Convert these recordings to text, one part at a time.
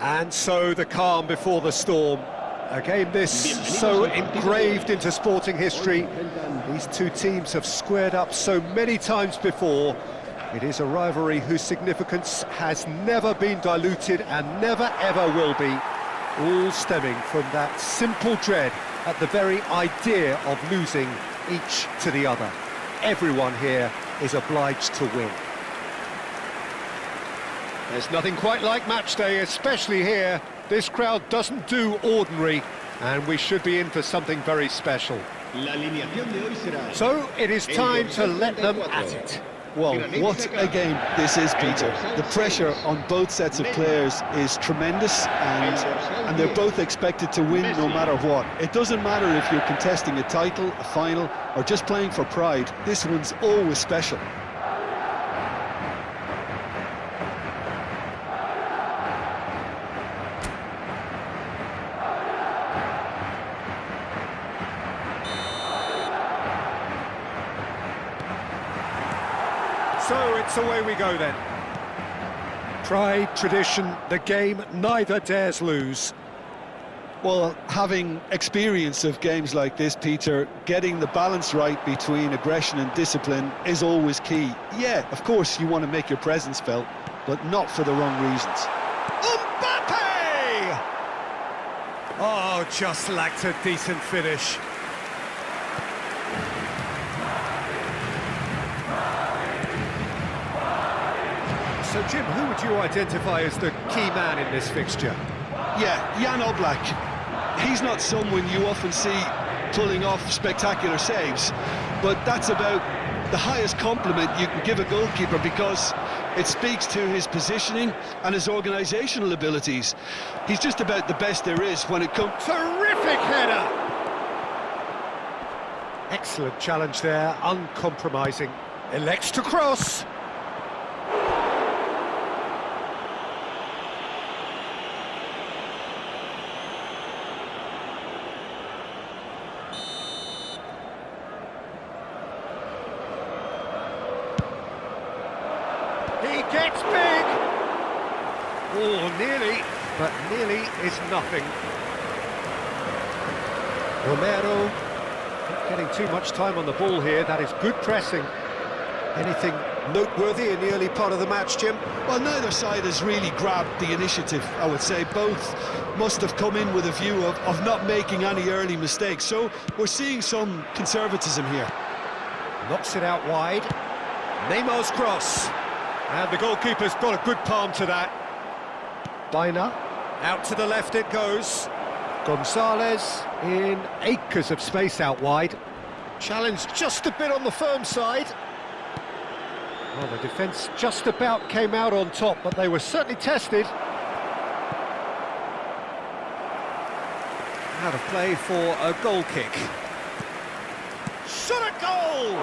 And so the calm before the storm. A game this so engraved into sporting history. These two teams have squared up so many times before. It is a rivalry whose significance has never been diluted and never ever will be. All stemming from that simple dread at the very idea of losing each to the other. Everyone here is obliged to win. There's nothing quite like match day, especially here. This crowd doesn't do ordinary, and we should be in for something very special. So it is time to let them at it. Well, what a game this is, Peter. The pressure on both sets of players is tremendous, and they're both expected to win no matter what. It doesn't matter if you're contesting a title, a final, or just playing for pride. This one's always special. So it's away we go then. Pride, tradition, the game neither dares lose. Well, having experience of games like this, Peter, getting the balance right between aggression and discipline is always key. Yeah, of course you want to make your presence felt, but not for the wrong reasons. Mbappe! Oh, just lacked a decent finish. So, Jim, who would you identify as the key man in this fixture? Yeah, Jan Oblak. He's not someone you often see pulling off spectacular saves, but that's about the highest compliment you can give a goalkeeper because it speaks to his positioning and his organisational abilities. He's just about the best there is when it comes... Terrific header! Excellent challenge there, uncompromising. Elects to cross. He gets big! Oh, nearly, but nearly is nothing. Romero, not getting too much time on the ball here, that is good pressing. Anything noteworthy in the early part of the match, Jim? Well, neither side has really grabbed the initiative, I would say. Both must have come in with a view of not making any early mistakes, so we're seeing some conservatism here. Knocks it out wide. Neymar's cross. And the goalkeeper's got a good palm to that. Baina, out to the left it goes. Gonzalez in acres of space out wide. Challenged just a bit on the firm side. Well, the defence just about came out on top, but they were certainly tested. Out of play for a goal kick. Shot at goal!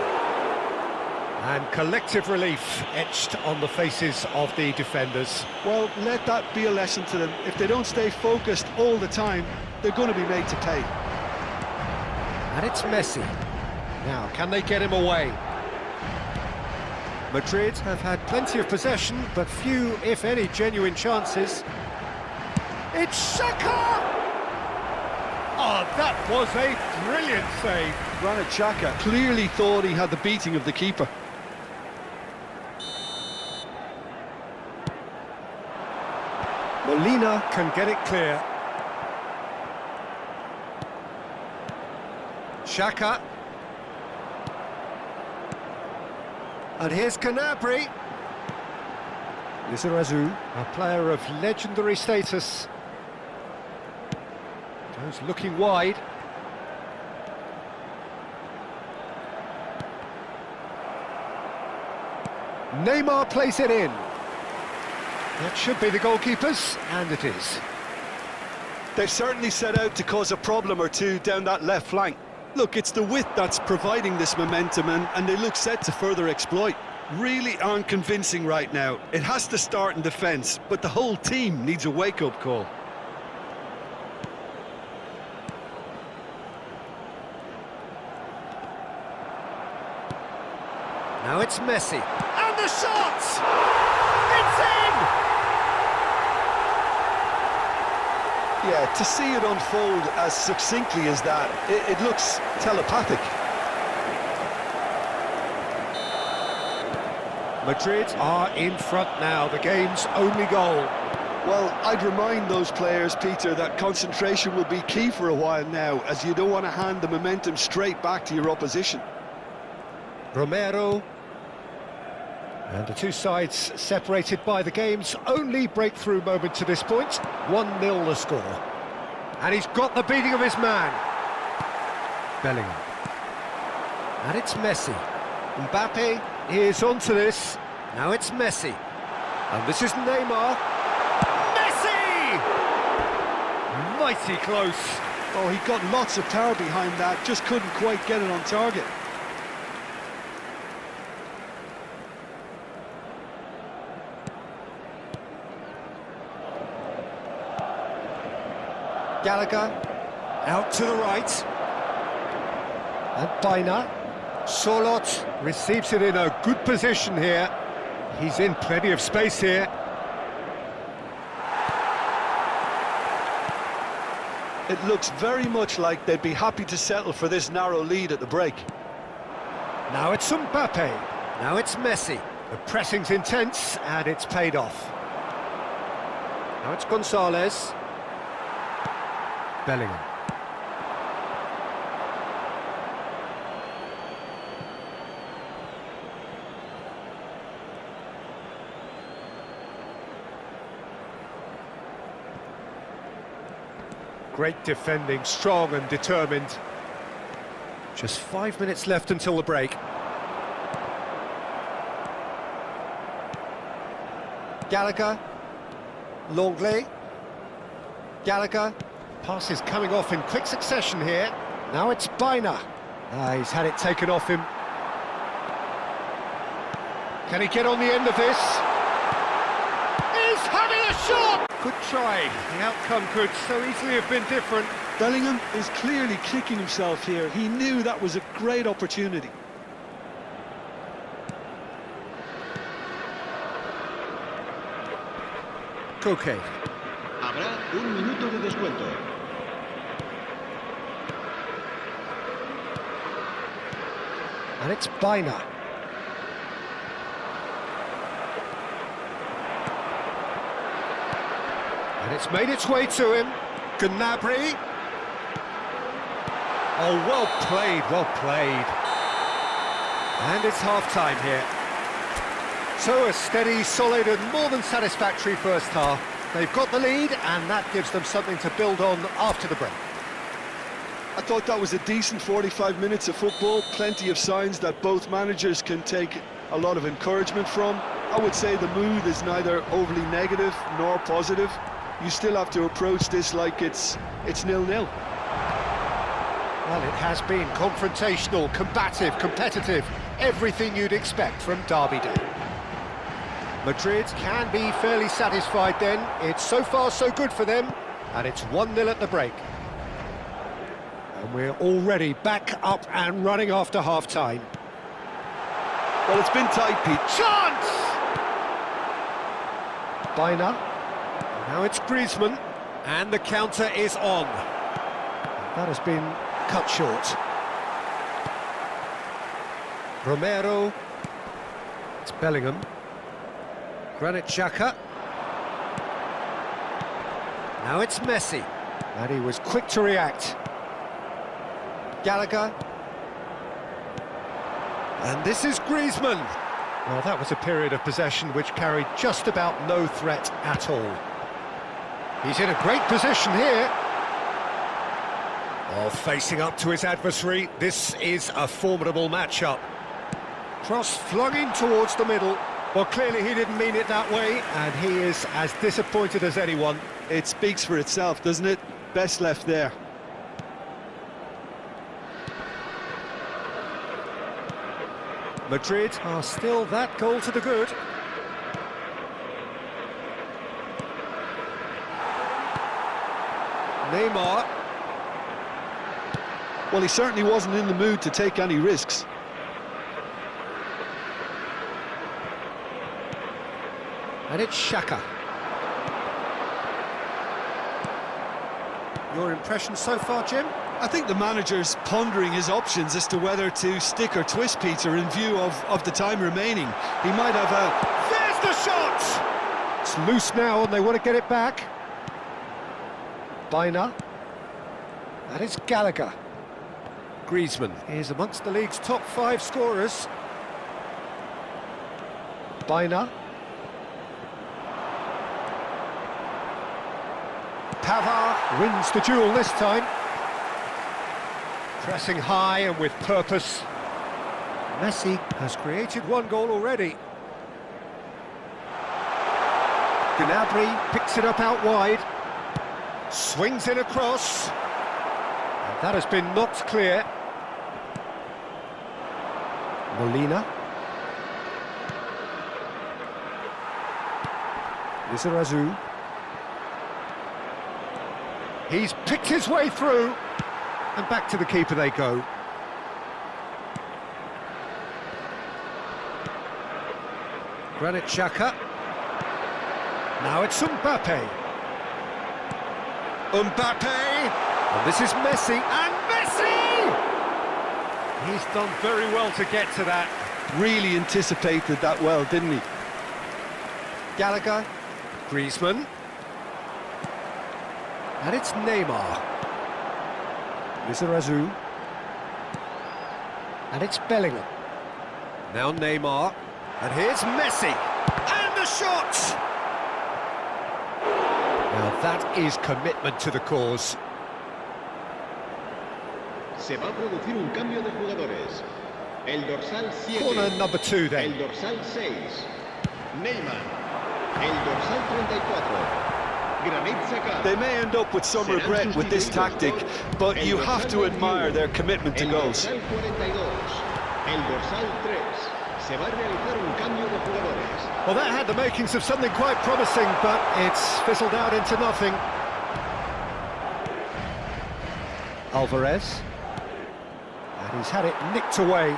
And collective relief etched on the faces of the defenders. Well, let that be a lesson to them. If they don't stay focused all the time, they're going to be made to pay. And it's Messi. Now, can they get him away? Madrid have had plenty of possession, but few, if any, genuine chances. It's Xhaka! Oh, that was a brilliant save. Granit Xhaka clearly thought he had the beating of the keeper. Molina can get it clear. Xhaka. And here's Canabri. Lizarazu, a player of legendary status. Goes looking wide. Neymar plays it in. That should be the goalkeepers, and it is. They've certainly set out to cause a problem or two down that left flank. Look, it's the width that's providing this momentum, and they look set to further exploit. Really aren't convincing right now. It has to start in defence, but the whole team needs a wake-up call. Now it's Messi. And the shot! It's in! Yeah, to see it unfold as succinctly as that, it looks telepathic. Madrid are in front now, the game's only goal. Well, I'd remind those players, Peter, that concentration will be key for a while now, as you don't want to hand the momentum straight back to your opposition. Romero. And the two sides separated by the game's only breakthrough moment to this point. 1-0 the score. And he's got the beating of his man. Bellingham. And it's Messi. Mbappe is onto this. Now it's Messi. And this is Neymar. Messi! Mighty close. Oh, he got lots of power behind that, just couldn't quite get it on target. Gallagher, out to the right. And Baina. Solot receives it in a good position here. He's in plenty of space here. It looks very much like they'd be happy to settle for this narrow lead at the break. Now it's Mbappe. Now it's Messi. The pressing's intense and it's paid off. Now it's Gonzalez. Bellingham. Great defending, strong and determined. Just 5 minutes left until the break. Gallagher. Longley. Gallagher. Pass is coming off in quick succession here. Now it's Baina. He's had it taken off him. Can he get on the end of this? He's having a shot! Good try. The outcome could so easily have been different. Bellingham is clearly kicking himself here. He knew that was a great opportunity. Koke. Habrá un minuto de descuento. And it's Baina. And it's made its way to him. Gnabry. Oh, well played, well played. And it's half-time here. So a steady, solid and more than satisfactory first half. They've got the lead and that gives them something to build on after the break. I thought that was a decent 45 minutes of football, plenty of signs that both managers can take a lot of encouragement from. I would say the mood is neither overly negative nor positive. You still have to approach this like it's 0-0. Well, it has been confrontational, combative, competitive, everything you'd expect from Derby Day. Madrid can be fairly satisfied then. It's so far so good for them, and it's 1-0 at the break. And we're already back up and running after half-time. Well, it's been tight, Pete. Chance! Baina. Now it's Griezmann. And the counter is on. That has been cut short. Romero. It's Bellingham. Granit Xhaka. Now it's Messi. And he was quick to react. Gallagher. And this is Griezmann. Well, that was a period of possession which carried just about no threat at all. He's in a great position here. Oh, facing up to his adversary. This is a formidable matchup. Cross flung in towards the middle. Well, clearly he didn't mean it that way, and he is as disappointed as anyone. It speaks for itself, doesn't it? Best left there. Madrid are still that goal to the good. Neymar. Well, he certainly wasn't in the mood to take any risks. And it's Xhaka. Your impression so far, Jim? I think the manager's pondering his options as to whether to stick or twist Peter in view of the time remaining. He might have a... There's the shot! It's loose now and they want to get it back. Biner. That is Gallagher. Griezmann is amongst the league's top 5 scorers. Biner. Pavard wins the duel this time. Pressing high and with purpose. Messi has created 1 goal already. Gnabry picks it up out wide. Swings it across. And that has been knocked clear. Molina. Lizarazu. He's picked his way through. And back to the keeper they go. Granit Xhaka. Now it's Mbappe. And this is Messi. And Messi! He's done very well to get to that. Really anticipated that well, didn't he? Gallagher. Griezmann. And it's Neymar. Lizarazu. And it's Bellingham. Now Neymar. And here's Messi. And the shot! Now that is commitment to the cause. Se va a producir un cambio de jugadores. El dorsal 7. Corner number 2 then. El dorsal 6. Neymar. El dorsal 34. They may end up with some regret with this tactic, but you have to admire their commitment to goals. Well, that had the makings of something quite promising, but it's fizzled out into nothing. Alvarez. And he's had it nicked away.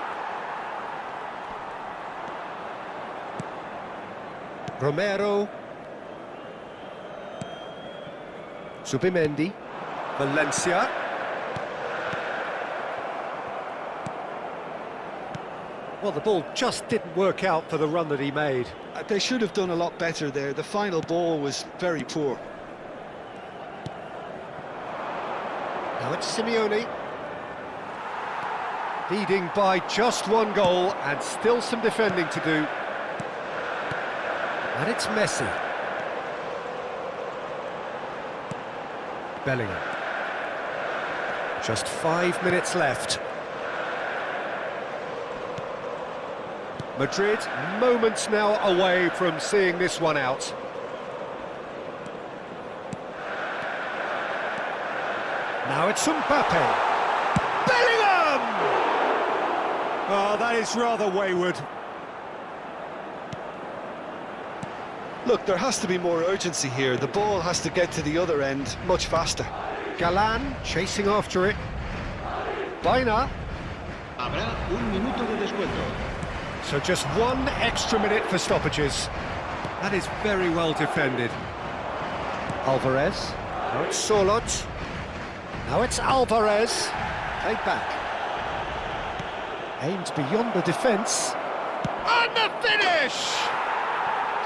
Romero. Zubimendi. Valencia. Well, the ball just didn't work out for the run that he made. They should have done a lot better there. The final ball was very poor. Now it's Simeone. Leading by just 1 goal and still some defending to do. And it's Messi. Bellingham. Just 5 minutes left. Madrid moments now away from seeing this one out. Now it's Mbappe. Bellingham! Oh, that is rather wayward. Look, there has to be more urgency here. The ball has to get to the other end much faster. Galán chasing after it. Biner. Habrá un minuto de descuento. So just 1 extra minute for stoppages. That is very well defended. Alvarez. Now it's Solot. Now it's Alvarez. Played back. Aimed beyond the defence. And the finish!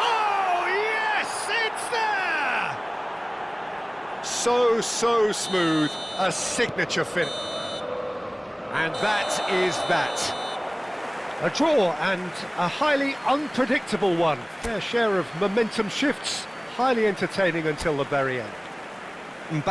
Oh, yes! It's there! So smooth. A signature finish. And that is that. A draw and a highly unpredictable one. Fair share of momentum shifts. Highly entertaining until the very end. Mbappe.